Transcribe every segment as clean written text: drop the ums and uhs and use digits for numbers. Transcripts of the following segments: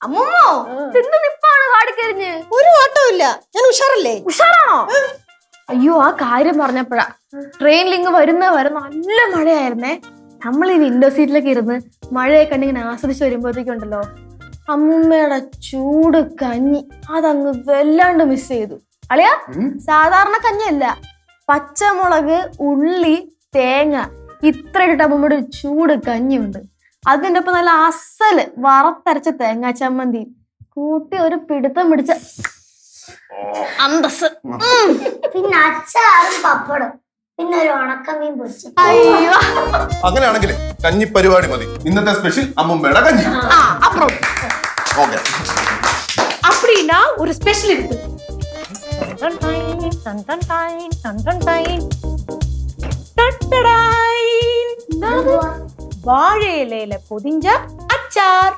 അമ്മൂമ്മോ എന്ത് നിപ്പാണ് കാടിക്കരിഞ്ഞ്? ഒരു ഓട്ടവും ഇല്ല. ഞാൻ ഉഷാറല്ലേ? ഉഷാറാണോ? അയ്യോ, ആ കാര്യം പറഞ്ഞപ്പോഴാ ട്രെയിനിൽ ഇങ്ങ് വരുന്ന നല്ല മഴയായിരുന്നേ. നമ്മൾ ഈ വിൻഡോ സീറ്റിലൊക്കെ ഇരുന്ന് മഴയെ കണ്ടിങ്ങനെ ആസ്വദിച്ച് വരുമ്പോഴത്തേക്കുണ്ടല്ലോ, അമ്മൂമ്മയുടെ ചൂട് കഞ്ഞി അതങ്ങ് വല്ലാണ്ട് മിസ് ചെയ്തു. അളിയാ, സാധാരണ കഞ്ഞിയല്ല, പച്ചമുളക്, ഉള്ളി, തേങ്ങ ഇത്ര ഇട്ടിട്ട് അമ്മൂമ്മയുടെ ഒരു ചൂട് കഞ്ഞിയുണ്ട്. അതിന്റെ ഒപ്പം നല്ല അസല് വറുത്തരച്ച തേങ്ങാ ചമ്മന്തി കൂട്ടി ഒരു പിടുത്തം പിടിച്ച അന്തസ്. പിന്നെ അച്ചാറും പപ്പടും, പിന്നെ ഒരു ഉണക്കമീൻ പൊരിച്ചു. അയ്യോ, അങ്ങനെയാണെങ്കിൽ കഞ്ഞി പരിപാടി മതി. ഇന്നത്തെ സ്പെഷ്യൽ അമ്മുമ്മയുടെ കഞ്ഞി. അപ്പുറം ഓക്കെ, அப்படின்னா ஒரு ஸ்பெஷல் இருக்கு. வாழை இலையில பொதிஞ்ச அச்சார்.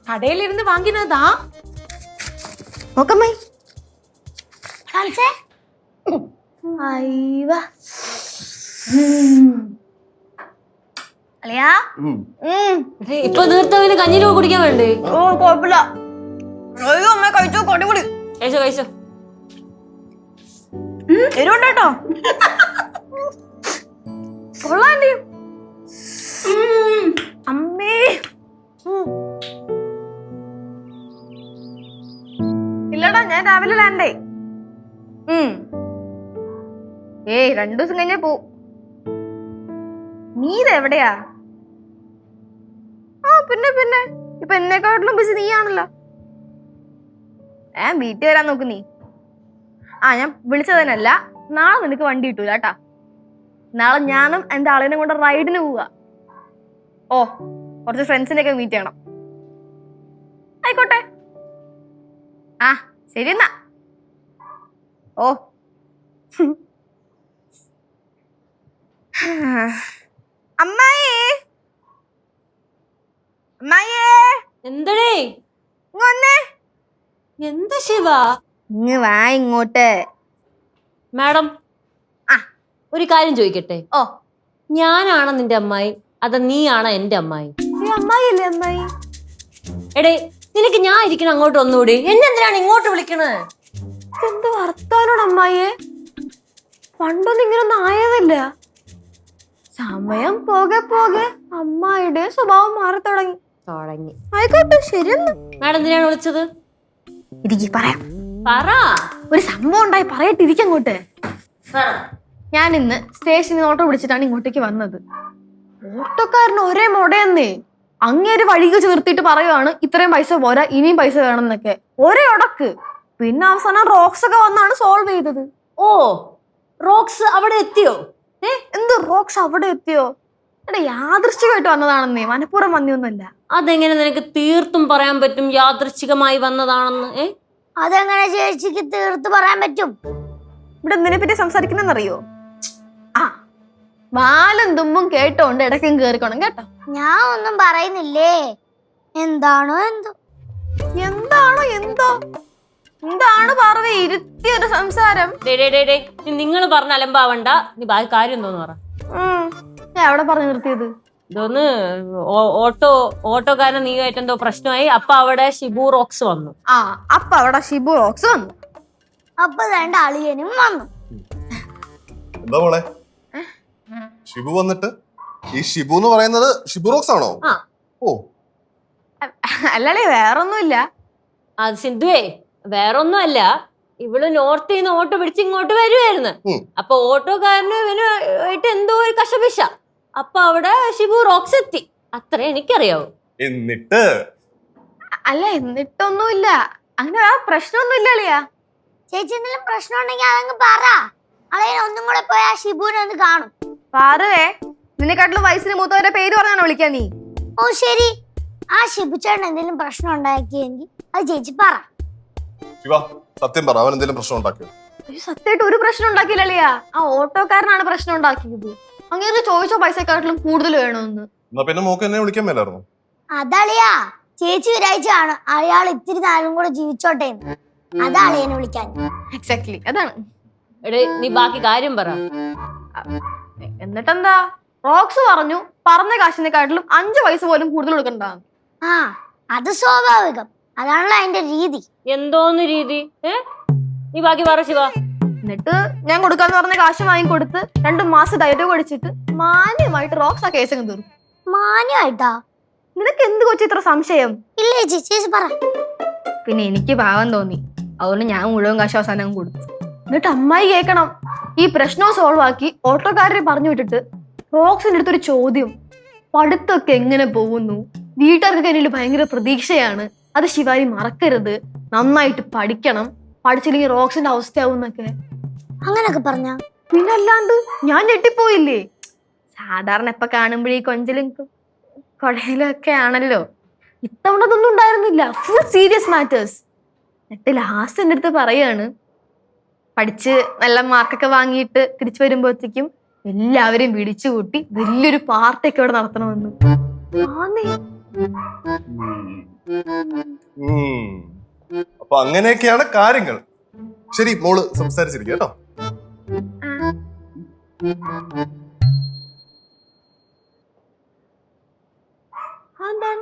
கடையில இருந்து வாங்கினதான். നോക്കമ്മേ. കാണിച്ചേ. അയ്യോ, അളിയാ, ഇപ്പൊ തീർത്തവന് കഞ്ഞിരൂ കുടിക്കാൻ വേണ്ടേ? ഓ കുഴപ്പമില്ല. അയ്യോ അമ്മ, കഴിച്ചോ, കൊടിപൊടി കഴിച്ചോ കഴിച്ചോ. എരുണ്ടോ? കൊള്ളാണ്ടി അമ്മേ. ഇല്ലടാ, ഞാൻ രാവിലെ ലാൻഡേ. ഏയ് 2 ദിവസം കഴിഞ്ഞാ പോ. നീ ഇതെവിടെയാ? പിന്നെ ഇപ്പൊ എന്നെക്കാട്ടിലും ബിസി നീയാണല്ലോ. ഞാൻ വീട്ടിൽ വരാൻ നോക്ക് നീ. ഞാൻ വിളിച്ചതിനല്ല, നാളെ നിനക്ക് വണ്ടി കിട്ടൂല കേട്ടാ. നാളെ ഞാനും എന്റെ ആളിനെ കൊണ്ട് റൈഡിന് പോവാ. കുറച്ച് ഫ്രണ്ട്സിനെ ഒക്കെ മീറ്റ് ചെയ്യണം. ആയിക്കോട്ടെ. ശരി എന്നാ. അമ്മായേ, അമ്മായേ, എന്തടേ? ഇങ്ങൊന്നേ. എന്താ ശിവ? ഇങ്ങ് വാ ഇങ്ങോട്ട്. മാഡം, ഒരു കാര്യം ചോദിക്കട്ടെ? ഞാനാണ് നിന്റെ അമ്മായി, അത നീയാണ് എന്റെ അമ്മായി? അമ്മായി അല്ലേ അമ്മായി? എടേ, നിനക്ക് ഞാൻ ഇരിക്കണം അങ്ങോട്ട് ഒന്നുകൂടി. എന്നെന്തിനാണ് ഇങ്ങോട്ട് വിളിക്കണത്? എന്ത് വർത്താനോട് അമ്മായിയെ? പണ്ടൊന്നും ഇങ്ങനൊന്നും ആയതല്ല. സമയം പോകെ പോകെ അമ്മായിയുടെ സ്വഭാവം മാറി തുടങ്ങി. ആയിക്കോട്ടെ, ശരിയെന്ന്. മാഡം എന്തിനാണ് വിളിച്ചത്? ഇരിക്കി പറയാം. പറ. ഒരു സംഭവം ഉണ്ടായി, പറയട്ടെ, ഇരിക്കങ്ങോട്ട്. ഞാൻ ഇന്ന് സ്റ്റേഷനിൽ ഓട്ടോ പിടിച്ചിട്ടാണ് ഇങ്ങോട്ടേക്ക് വന്നത്. ഓട്ടോക്കാരന് ഒരേ മൊടയെന്നേ. അങ്ങേര് വഴിക്ക് ചേർത്തിട്ട് പറയുവാണ് ഇത്രയും പൈസ പോരാ, ഇനിയും പൈസ വേണം എന്നൊക്കെ. ഒരേ ഉടക്ക്. പിന്നെ അവസാനം റോക്സ് ഒക്കെ വന്നാണ് സോൾവ് ചെയ്തത്. റോക്സ് അവിടെ എത്തിയോ? എന്ത് റോക്സ് അവിടെ എത്തിയോ? എടാ, യാദൃശ്ചികമായിട്ട് വന്നതാണെന്നേ, മനഃപൂർവ്വം വന്നൊന്നുമല്ല. അതെങ്ങനെ നിനക്ക് തീർത്തും പറയാൻ പറ്റും യാദൃശ്ചികമായി വന്നതാണെന്ന്? അതെങ്ങനെ ചേച്ചിക്ക് തീർത്ത് പറയാൻ പറ്റും? ഇവിടെ എന്തിനെ പറ്റി സംസാരിക്കുന്നറിയോ? വാലും തുമ്പും കേട്ടോണ്ട് ഇടയ്ക്കും കേറിക്കോണം കേട്ടോ. ഞാൻ ഒന്നും പറയുന്നില്ലേ. എന്താണോ എന്തോ എന്താണ് പറവേ ഇരുത്തിയൊരു സംസാരം? നിങ്ങൾ പറഞ്ഞ അലമ്പാവണ്ട. നീ ബാക്കി കാര്യം എന്തോന്ന് പറ. ഞാൻ എവിടെ പറഞ്ഞു നിർത്തിയത്? ഇതൊന്ന് ഓട്ടോക്കാരൻ നീ ആയിട്ടെന്തോ പ്രശ്നമായി. അപ്പൊ അവിടെ ഷിബു റോക്സ് വന്നു. അപ്പൊ അവിടെ ഷിബു റോക്സ് വന്നു. അപ്പൊ 2 അളിയനും വന്നു. എന്താ മോളെ ഷിബു വന്നിട്ട്? ഈ ഷിബു എന്ന് പറയുന്നത് ഷിബു റോക്സ് ആണോ? അല്ലേ, വേറൊന്നുമില്ല. അത് സിന്ധുവേ, വേറൊന്നും അല്ല. ഇവള് നോർത്തിൽ നിന്ന് ഓട്ടോ പിടിച്ച് ഇങ്ങോട്ട് വരുവായിരുന്നു. അപ്പൊ ഓട്ടോക്കാരന് ഇവനായിട്ട് എന്തോ ഒരു കശപിശ. അപ്പൊ അവിടെ ഷിബു റോക്സ് എത്തി. അത്രേ എനിക്കറിയാവൂ. എന്നിട്ടൊന്നുമില്ല. അങ്ങനെ ആ പ്രശ്നമൊന്നുമില്ല അളിയാ. ചേച്ചി എന്തെങ്കിലും പ്രശ്നം ഉണ്ടെങ്കിൽ അതങ്ങ് പറ. അളിയൻ ഒന്നും കൂടെ പോയി ആ ഷിബുവിനെ ഒന്ന് കാണും. പാറുവേ, നിന്നെക്കാട്ടിലും വയസ്സിന് മൂത്തവരെ പേര് പറഞ്ഞാണോ വിളിക്കാൻ നീ? ശരി. ആ ഷിബു ചേട്ടൻ എന്തെങ്കിലും പ്രശ്നം ഉണ്ടാക്കിയെങ്കിൽ അത് ചേച്ചി പറ. സത്യം പറ, അവൻ എന്തെങ്കിലും പ്രശ്നം ഉണ്ടാക്കിയോ? സത്യമായിട്ട് ഒരു പ്രശ്നം ഉണ്ടാക്കിയില്ല അളിയാ. ആ ഓട്ടോക്കാരനാണ് പ്രശ്നം ഉണ്ടാക്കിയത്. അങ്ങനെ ചോദിച്ചോ പൈസക്കാട്ടിലും കൂടുതൽ വേണമെന്ന്. പിന്നെ മോക്ക് എന്നെ വിളിക്കാൻ മേലായിരുന്നു? അതളിയാ, ചേച്ചി വിചാരിച്ചാണ് അയാൾ ഇത്തിരി നാളും കൂടെ ജീവിച്ചോട്ടെ. അതാ അളിയനെ വിളിക്കാൻ. എക്സാക്ട്ലി, അതാണ്. നീ ബാക്കി കാര്യം പറ. എന്നിട്ടെന്താ? റോക്സ് പറഞ്ഞു പറഞ്ഞ കാശിനെക്കാട്ടിലും 5 പൈസ പോലും കൂടുതൽ കൊടുക്കണ്ടാന്ന്. ആ അത് സ്വാഭാവികം, അതാണല്ലോ അതിന്റെ രീതി. എന്തോന്ന് രീതി? നീ ബാക്കി പറ ശിവ. എന്നിട്ട് ഞാൻ കൊടുക്കാന്ന് പറഞ്ഞ കാശ് വാങ്ങിക്കൊടുത്ത് 2 മാസം ഡയറ്റ് പഠിച്ചിട്ട് മാന്യമായിട്ട് റോക്സ് ആ കേസ് അങ്ങ് തീർന്നു. മാന്യമായിട്ടാ? നിനക്ക് എന്ത് കൊച്ചു ഇത്ര സംശയം? ഇല്ല ചേച്ചി, ചേച്ചി പറ. പിന്നെ എനിക്ക് പാവം തോന്നി, അതുകൊണ്ട് ഞാൻ മുഴുവൻ കാശ് അവസാനം കൊടുത്തു. എന്നിട്ട് അമ്മായി കേൾക്കണം, ഈ പ്രശ്നം സോൾവ് ആക്കി ഓട്ടോക്കാരനെ പറഞ്ഞു വിട്ടിട്ട് റോക്സിന്റെ അടുത്തൊരു ചോദ്യം, പഠിത്തമൊക്കെ എങ്ങനെ പോകുന്നു, വീട്ടുകാർക്ക് എന്നിൽ ഭയങ്കര പ്രതീക്ഷയാണ്, അത് ശിവാനി മറക്കരുത്, നന്നായിട്ട് പഠിക്കണം, പഠിച്ചില്ലെങ്കിൽ റോക്സിന്റെ അവസ്ഥയാവും എന്നൊക്കെ. അങ്ങനൊക്കെ പറഞ്ഞ പിന്നല്ലാണ്ട് ഞാൻ ഞെട്ടിപ്പോയില്ലേ. സാധാരണ എപ്പ കാണുമ്പോഴേ കൊഞ്ചലും കൊടയിലും ഒക്കെ ആണല്ലോ, ഇത്തവണ അതൊന്നും ഉണ്ടായിരുന്നില്ല. Full serious matters. എന്നിട്ട് ലാസ്റ്റ് എൻ്റെ അടുത്ത് പറയാണ്, പഠിച്ച് നല്ല മാർക്കൊക്കെ വാങ്ങിയിട്ട് തിരിച്ചു വരുമ്പോഴത്തേക്കും എല്ലാവരെയും വിളിച്ചു കൂട്ടി വലിയൊരു പാർട്ടിയൊക്കെ ഇവിടെ നടത്തണമെന്ന്. അപ്പൊ അങ്ങനെയൊക്കെയാണ് കാര്യങ്ങൾ. ശരി, മോള് സംസാരിച്ചിരിക്കും കേട്ടോ. എന്താണ്?